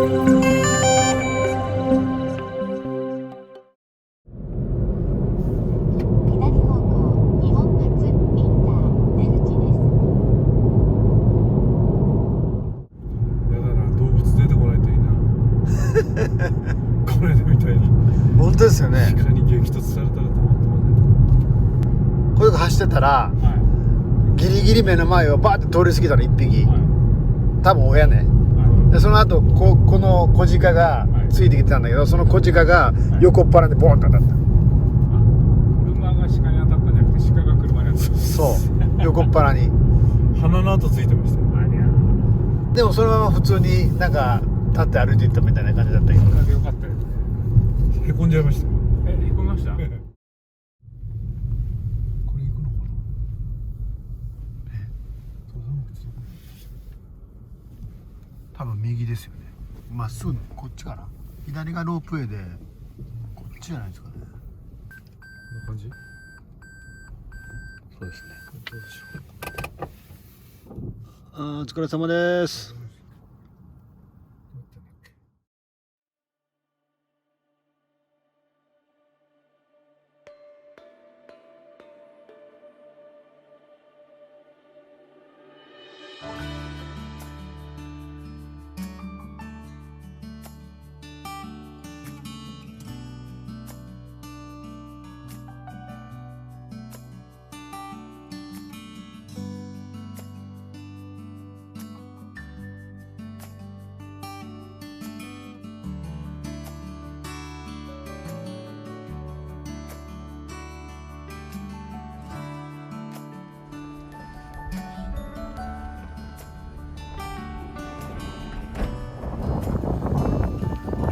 これでみたいに本当ですよね。鹿に激突されたらたまってません。これが走ってたら、はギリギリ目の前をバーって通り過ぎたの1匹、は多分親ね。でその後この小鹿がついてきてたんだけど、その小鹿が横っ腹でボーンと当たった。車が鹿に当たったんじゃなくて鹿が車に当たった。そう横っ腹に。鼻の跡ついてましたよ。でもそのまま普通になんか立って歩いていったみたいな感じだったけど、それだけ良かったですね。へこんじゃいました。へこみました。これ行くのかな。多分右ですよね。まっすぐこっちかな。左がロープウェイでこっちじゃないですかね。こんな感じ。そうですね。どうでしょう。お疲れ様です。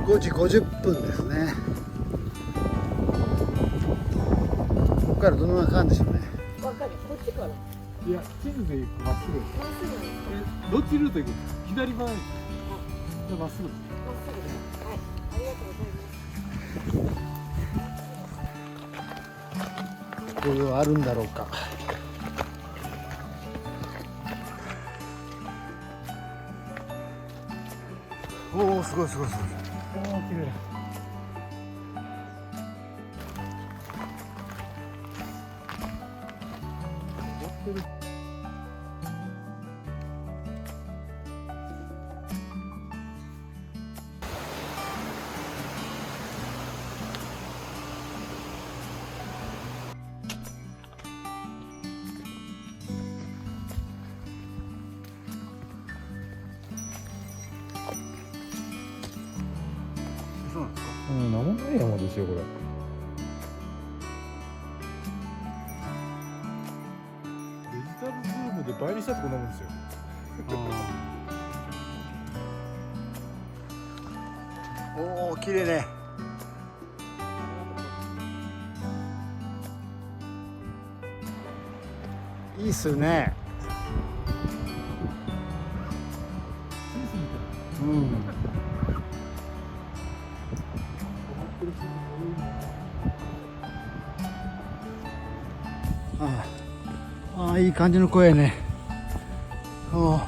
5時50分ですね。ここからどのぐらいかかるんでしょうね。わかる、こっちから。いや、地図で行くまっすぐ。まっすぐなんですか。どっちルート行くんですか。左側に。じゃまっすぐです。まっすぐです。はい、ありがとうございます。これはあるんだろうか。おお、すごいすごいすごい。おお、綺麗だ。そうなんですか。うん、名もない山ですよ、これ。デジタルズームで倍にしたってこんなもんですよ。おお、綺麗ね。いいっすよね。うん。ああ、いい感じの声ね。おお。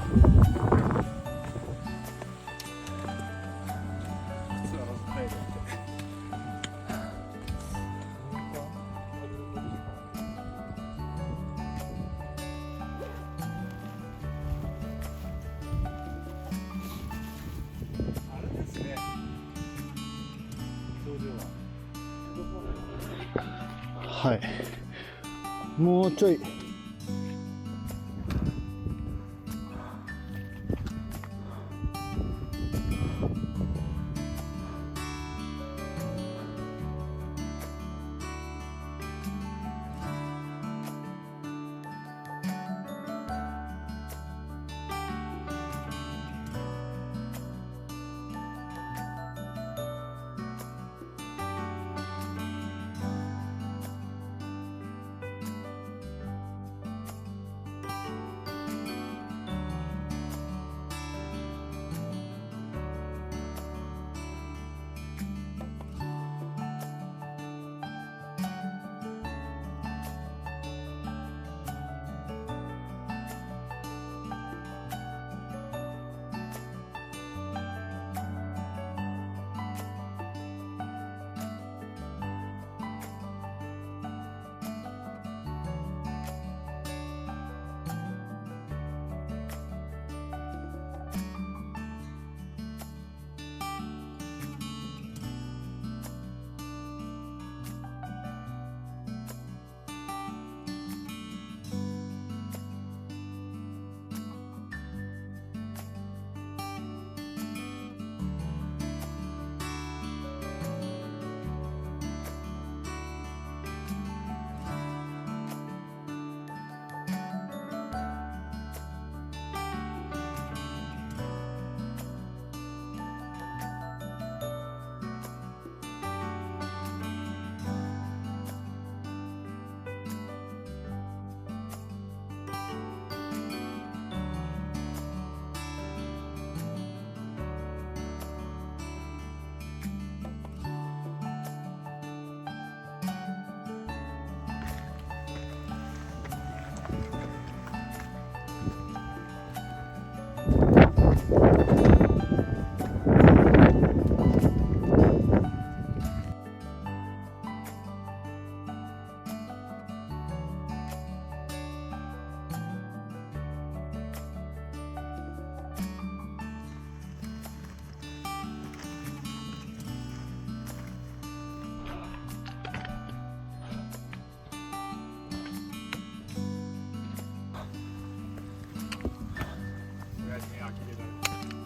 はい。もうちょい。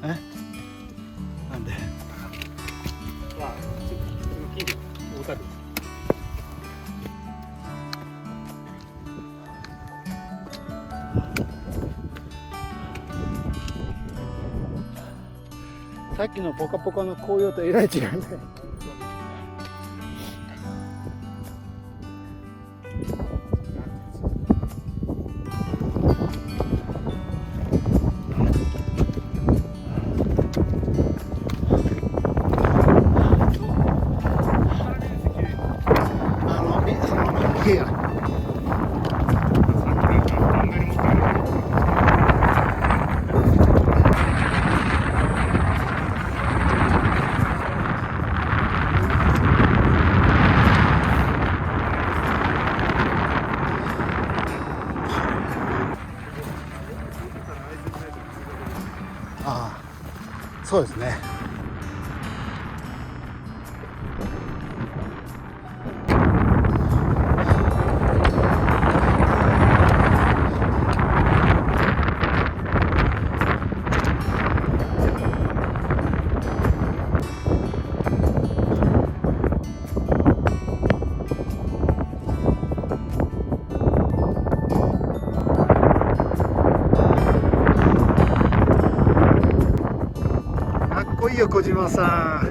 えなんでは金魚大田区さっきのポカポカの紅葉とえらい違いね。池がああ、そうですね。かっこいいよ小島さん。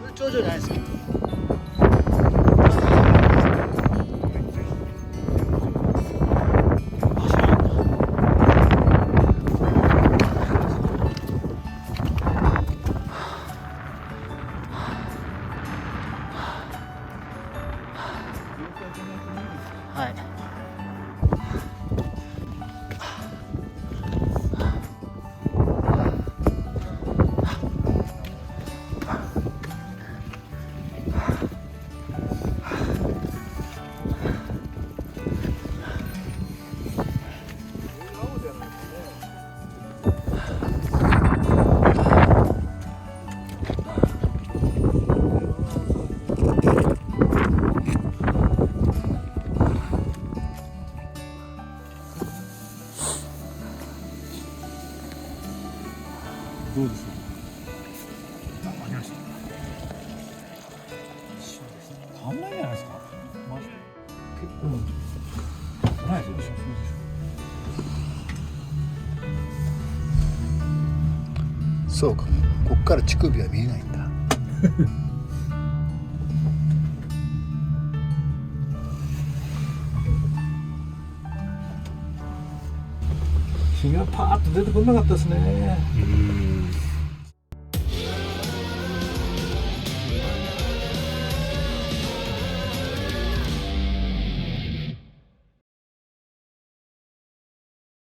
それ頂上じゃないですか。はい。どうですか。ありました。足んないんじゃないですか。マジで結構ないですよ。そうか。こっから乳首は見えないんだ。日がパーッと出てこなかったですね。